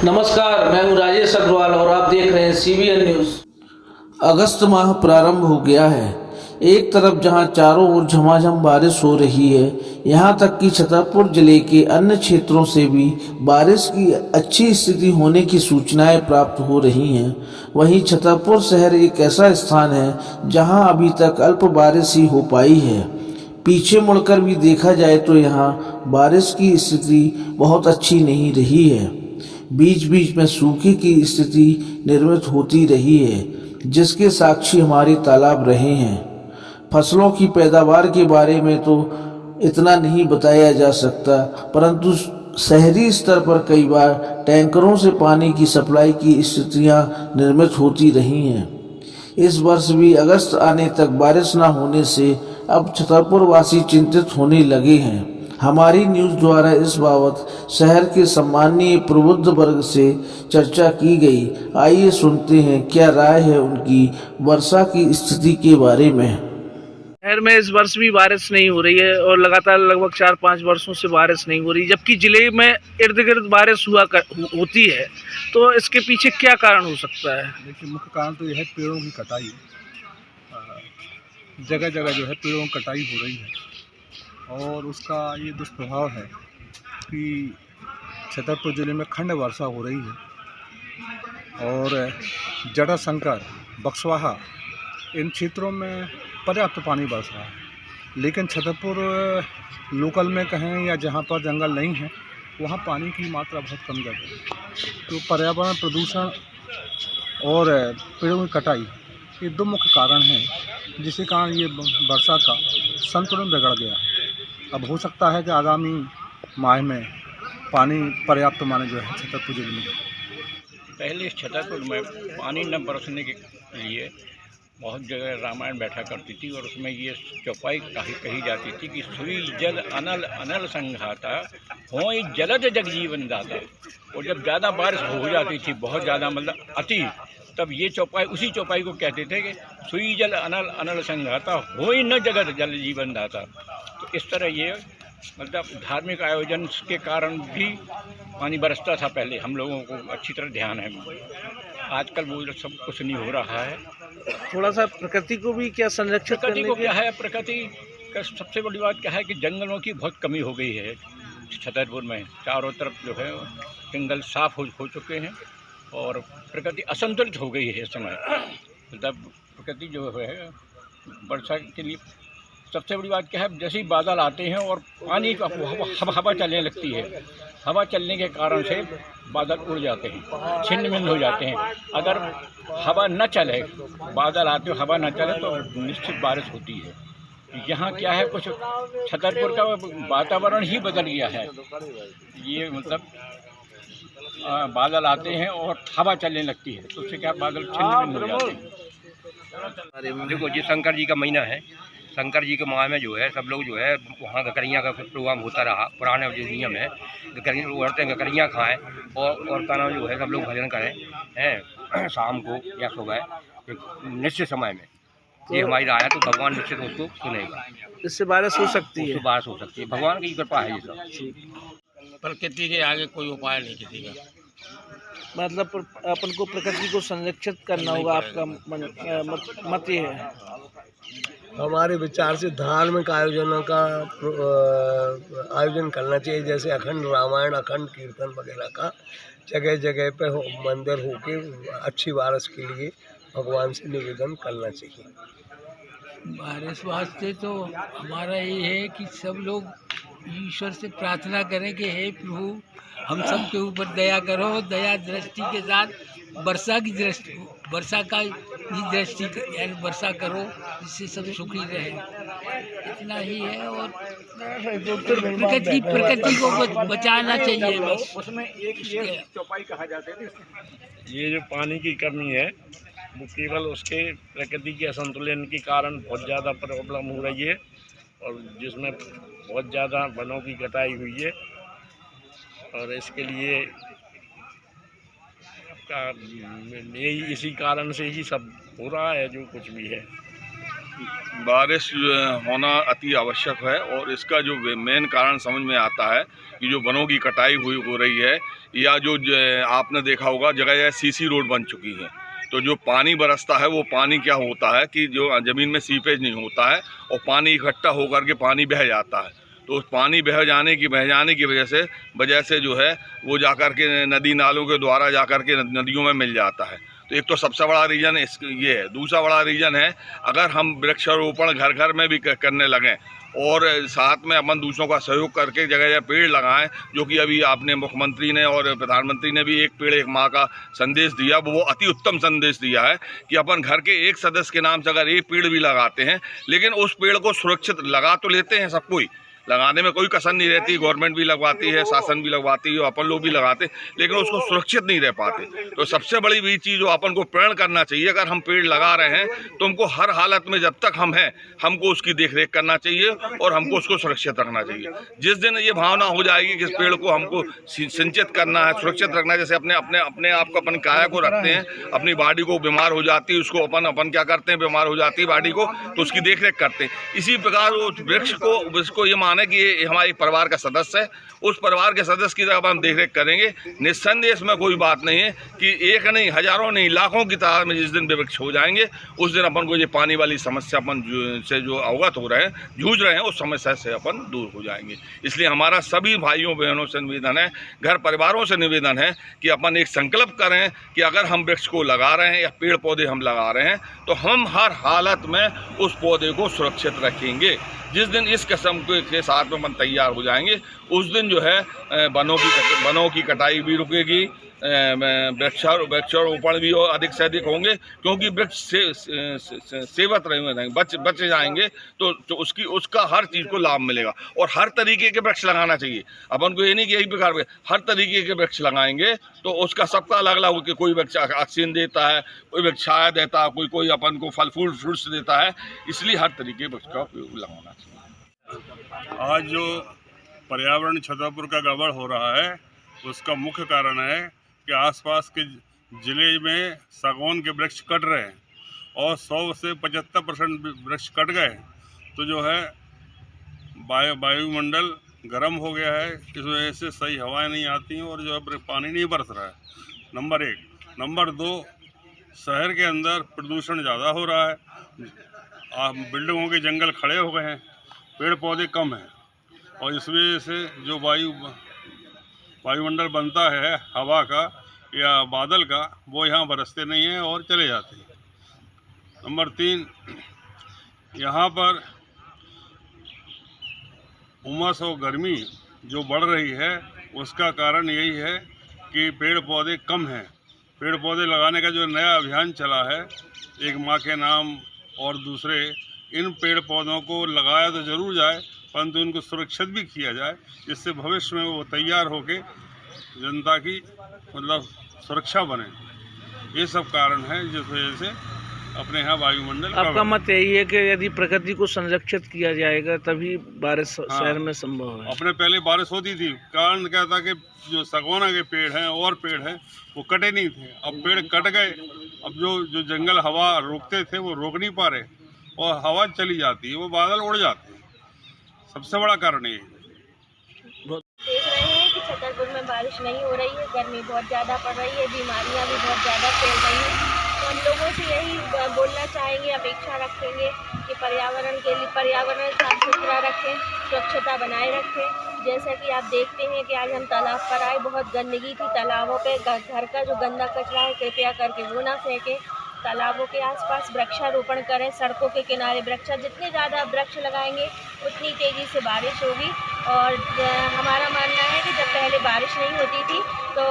नमस्कार, मैं हूं राजेश अग्रवाल और आप देख रहे हैं सीबीएन न्यूज। अगस्त माह प्रारंभ हो गया है। एक तरफ जहां चारों ओर झमाझम बारिश हो रही है, यहां तक कि छतरपुर जिले के अन्य क्षेत्रों से भी बारिश की अच्छी स्थिति होने की सूचनाएं प्राप्त हो रही हैं। वहीं छतरपुर शहर एक ऐसा स्थान है जहां अभी तक अल्प बारिश ही हो पाई है। पीछे मुड़कर भी देखा जाए तो यहाँ बारिश की स्थिति बहुत अच्छी नहीं रही है। बीच बीच में सूखे की स्थिति निर्मित होती रही है, जिसके साक्षी हमारे तालाब रहे हैं। फसलों की पैदावार के बारे में तो इतना नहीं बताया जा सकता, परंतु शहरी स्तर पर कई बार टैंकरों से पानी की सप्लाई की स्थितियां निर्मित होती रही हैं। इस वर्ष भी अगस्त आने तक बारिश न होने से अब छतरपुर वासी चिंतित होने लगे हैं। हमारी न्यूज़ द्वारा इस बाबत शहर के सम्मानीय प्रबुद्ध वर्ग से चर्चा की गई। आइए सुनते हैं क्या राय है उनकी वर्षा की स्थिति के बारे में। शहर में इस वर्ष भी बारिश नहीं हो रही है और लगातार लगभग 4-5 वर्षों से बारिश नहीं हो रही, जबकि जिले में इर्द गिर्द बारिश होती है। तो इसके पीछे क्या कारण हो सकता है? देखिए, मुख्य कारण तो यह है पेड़ों की कटाई। जगह जगह जो है पेड़ों की कटाई हो रही है और उसका ये दुष्प्रभाव है कि छतरपुर जिले में खंड वर्षा हो रही है और जटाशंकर, बक्सवाहा इन क्षेत्रों में पर्याप्त पानी बरस रहा है, लेकिन छतरपुर लोकल में कहें या जहाँ पर जंगल नहीं है वहाँ पानी की मात्रा बहुत कम जगह है। तो पर्यावरण प्रदूषण और पेड़ों की कटाई ये दो मुख्य कारण हैं, जिसके कारण ये वर्षा का संतुलन बिगड़ गया है। अब हो सकता है कि आगामी माह में पानी पर्याप्त माने जो है छतरपुर जिले में। पहले इस छतरपुर में पानी न बरसने के लिए बहुत जगह रामायण बैठा करती थी और उसमें ये चौपाई कही जाती थी कि सुई जल अनल अनल संघाता हो जलद जगजीवन दाता। और जब ज़्यादा बारिश हो जाती थी, बहुत ज़्यादा मतलब अति, तब ये चौपाई उसी चौपाई को कहते थे कि सुई जल अनल अनल संघाता हो न जगत जल जीवन दाता। तो इस तरह ये मतलब धार्मिक आयोजन के कारण भी पानी बरसता था पहले, हम लोगों को अच्छी तरह ध्यान है। आजकल वो सब कुछ नहीं हो रहा है। थोड़ा सा प्रकृति को भी क्या संरक्षित प्रकृति करने को के क्या है, प्रकृति का सबसे बड़ी बात क्या है कि जंगलों की बहुत कमी हो गई है छतरपुर में। चारों तरफ जो है जंगल साफ हो चुके हैं और प्रकृति असंतुलित हो गई है इस समय। मतलब प्रकृति जो है वर्षा के लिए सबसे बड़ी बात क्या है, जैसे ही बादल आते हैं और पानी का हवा चलने लगती है, हवा चलने के कारण से बादल उड़ जाते हैं, छिन्न भिन्न हो जाते हैं। अगर हवा न चले, बादल आते हो हवा न चले तो निश्चित बारिश होती है। यहाँ क्या है, कुछ छतरपुर का वातावरण ही बदल गया है। ये मतलब बादल आते हैं और हवा चलने लगती है तो उससे क्या बादल छिन्न भिन्न हो जाते हैं। देखो जी, शंकर जी का महीना है। शंकर जी के माह में जो है सब लोग जो है वहाँ गकरियाँ का प्रोग्राम होता रहा। पुराने जो नियम है, औरतें गकरियाँ खाएँ और का नाम जो है सब लोग भजन करें हैं शाम को या सुबह एक निश्चित समय में। ये हमारी राय है, तो भगवान निश्चित उसको सुनेगा। इससे बारिश हो सकती है। उससे बारिश हो सकती है, भगवान की कृपा है ये सब। प्रकृति के आगे कोई उपाय नहीं किसी का। मतलब अपन को प्रकृति को संरक्षित करना होगा, आपका मत ये है। हमारे विचार से धार्मिक आयोजनों का आयोजन करना चाहिए, जैसे अखंड रामायण, अखंड कीर्तन वगैरह का जगह जगह पे मंदिर होके अच्छी बारिश के लिए भगवान से निवेदन करना चाहिए। बारिश वास्ते तो हमारा ये है कि सब लोग ईश्वर से प्रार्थना करें कि हे प्रभु हम सब के ऊपर दया करो, दया दृष्टि के साथ वर्षा की दृष्टि, वर्षा का ही दृष्टि यानी वर्षा करो जिससे सब सुखी रहे। इतना ही है और प्रकृति को बचाना चाहिए बस। उसमें एक ये चौपाई कहा जाता है। ये जो पानी की कमी है वो केवल उसके प्रकृति के असंतुलन के कारण बहुत ज़्यादा प्रॉब्लम हो रही है और जिसमें बहुत ज़्यादा वनों की कटाई हुई है और इसके लिए यही इसी कारण से ही सब हो रहा है जो कुछ भी है। बारिश होना अति आवश्यक है और इसका जो मेन कारण समझ में आता है कि जो वनों की कटाई हो रही है, या जो आपने देखा होगा जगह जगह सीसी रोड बन चुकी है, तो जो पानी बरसता है वो पानी क्या होता है कि जो ज़मीन में सीपेज नहीं होता है और पानी इकट्ठा होकर के पानी बह जाता है। तो उस पानी बह जाने की वजह से जो है वो जाकर के नदी नालों के द्वारा जाकर के नदियों में मिल जाता है। तो एक तो सबसे बड़ा रीज़न ये है। दूसरा बड़ा रीज़न है, अगर हम वृक्षारोपण घर घर में भी करने लगें और साथ में अपन दूसरों का सहयोग करके जगह जगह पेड़ लगाएं, जो कि अभी आपने मुख्यमंत्री ने और प्रधानमंत्री ने भी एक पेड़ एक माह का संदेश दिया, वो अति उत्तम संदेश दिया है कि अपन घर के एक सदस्य के नाम से अगर एक पेड़ भी लगाते हैं, लेकिन उस पेड़ को सुरक्षित लगा तो लेते हैं सब कोई, लगाने में कोई कसर नहीं रहती, गवर्नमेंट भी लगवाती है, शासन भी लगवाती है, अपन लोग भी लगाते, लेकिन उसको सुरक्षित नहीं रह पाते। तो सबसे बड़ी भी चीज़ जो अपन को प्रण करना चाहिए, अगर हम पेड़ लगा रहे हैं तो हमको हर हालत में जब तक हम हैं हमको उसकी देखरेख करना चाहिए और हमको उसको सुरक्षित रखना चाहिए। जिस दिन ये भावना हो जाएगी कि इस पेड़ को हमको सिंचित करना है, सुरक्षित रखना है, जैसे अपने आप को अपन काया को रखते हैं, अपनी बॉडी को बीमार हो जाती है उसको अपन क्या करते हैं, बीमार हो जाती है बॉडी को तो उसकी देखरेख करते हैं। इसी प्रकार वो वृक्ष को ये माने कि ये हमारे परिवार का सदस्य है, उस परिवार के सदस्य की तरफ हम देखरेख करेंगे। निस्संदेह इसमें कोई बात नहीं है कि एक नहीं, हजारों नहीं, लाखों की तादाद में जिस दिन वृक्ष हो जाएंगे उस दिन अपन को ये पानी वाली समस्या अपन से जो अवगत हो रहे हैं, जूझ रहे हैं, उस समस्या से अपन दूर हो जाएंगे। इसलिए हमारा सभी भाइयों बहनों से निवेदन है, घर परिवारों से निवेदन है कि अपन एक संकल्प करें कि अगर हम वृक्ष को लगा रहे हैं या पेड़ पौधे हम लगा रहे हैं तो हम हर हालत में उस पौधे को सुरक्षित रखेंगे। जिस दिन इस किस्म के साथ में अपन तैयार हो जाएंगे उस दिन जो है वनों की कटाई भी रुकेगी, वृक्षारोपण भी अधिक से अधिक होंगे, क्योंकि वृक्ष सेवत रहेंगे, बच जाएंगे तो उसका हर चीज़ को लाभ मिलेगा। और हर तरीके के वृक्ष लगाना चाहिए, अपन को ये नहीं कि यही प्रकार के, हर तरीके के वृक्ष लगाएंगे तो उसका सबका अलग अलग हो कि कोई वृक्ष ऑक्सीजन देता है, कोई वृक्ष छाया देता है, कोई अपन को फल फूल फ्रूट्स देता है, इसलिए हर तरीके के वृक्ष का उपयोग लगाना चाहिए। आज जो पर्यावरण छतरपुर का गड़बड़ हो रहा है उसका मुख्य कारण है कि आसपास के ज़िले में सागौन के वृक्ष कट रहे हैं और 100 से 75% वृक्ष कट गए, तो जो है वायुमंडल गर्म हो गया है। इस वजह से सही हवाएं नहीं आती हैं और जो है पानी नहीं बरस रहा है, नंबर 1। नंबर 2, शहर के अंदर प्रदूषण ज़्यादा हो रहा है, बिल्डिंगों के जंगल खड़े हो गए हैं, पेड़ पौधे कम हैं और इस वजह से जो वायुमंडल बनता है हवा का या बादल का, वो यहाँ बरसते नहीं हैं और चले जाते हैं। नंबर 3, यहाँ पर उमस और गर्मी जो बढ़ रही है उसका कारण यही है कि पेड़ पौधे कम हैं। पेड़ पौधे लगाने का जो नया अभियान चला है, एक माँ के नाम और दूसरे, इन पेड़ पौधों को लगाया तो ज़रूर जाए परंतु इनको सुरक्षित भी किया जाए, जिससे भविष्य में वो तैयार होके जनता की मतलब सुरक्षा बने। ये सब कारण है जिस वजह से अपने यहाँ वायुमंडल। आपका मत यही है कि यदि प्रकृति को संरक्षित किया जाएगा तभी बारिश शहर में संभव है? अपने पहले बारिश होती थी, कारण क्या था कि जो सागौना के पेड़ हैं और पेड़ हैं वो कटे नहीं थे, अब पेड़ कट गए, अब जो जंगल हवा रोकते थे वो रोक नहीं पा रहे और हवा चली जाती है, वो बादल उड़ जाते हैं। सबसे बड़ा कारण ये है। देख रहे हैं कि छतरपुर में बारिश नहीं हो रही है, गर्मी बहुत ज़्यादा पड़ रही है, बीमारियां भी बहुत ज़्यादा फैल रही हैं। तो हम लोगों से यही बोलना चाहेंगे, अपेक्षा रखेंगे कि पर्यावरण साफ सुथरा रखें, स्वच्छता बनाए रखें। जैसा कि आप देखते हैं कि आज हम तालाब पर आए, बहुत गंदगी थी तालाबों पे, घर का जो गंदा कचरा है कृपया करके वो ना फेंकें। तालाबों के आसपास वृक्षारोपण करें, सड़कों के किनारे जितने ज़्यादा वृक्ष लगाएंगे उतनी तेज़ी से बारिश होगी। और हमारा मानना है कि जब पहले बारिश नहीं होती थी तो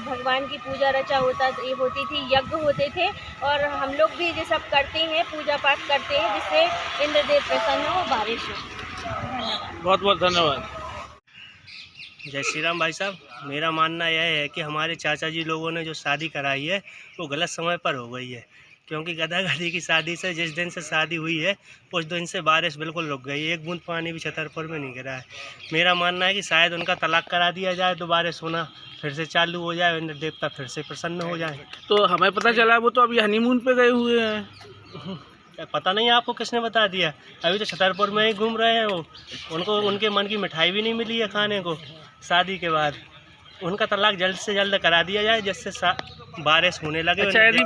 भगवान की पूजा रचा होती थी, यज्ञ होते थे और हम लोग भी ये सब करते हैं, पूजा पाठ करते हैं, जिससे इंद्रदेव प्रसन्न हो, बारिश हो। धन्यवाद। बहुत बहुत धन्यवाद। जय श्री राम। भाई साहब, मेरा मानना यह है कि हमारे चाचा जी लोगों ने जो शादी कराई है वो गलत समय पर हो गई है, क्योंकि गदागदी की शादी से जिस दिन से शादी हुई है उस दिन से बारिश बिल्कुल रुक गई, एक बूंद पानी भी छतरपुर में नहीं गिरा है। मेरा मानना है कि शायद उनका तलाक करा दिया जाए तो बारिश होना फिर से चालू हो जाए, इंद्र देवता फिर से प्रसन्न हो जाए। तो हमें पता चला वो तो अभी हनीमून पे गए हुए हैं। पता नहीं आपको किसने बता दिया? अभी तो छतरपुर में ही घूम रहे हैं वो, उनको उनके मन की मिठाई भी नहीं मिली है खाने को शादी के बाद। उनका तलाक जल्द से जल्द करा दिया जाए जिससे बारिश होने लगे। अच्छा, यदि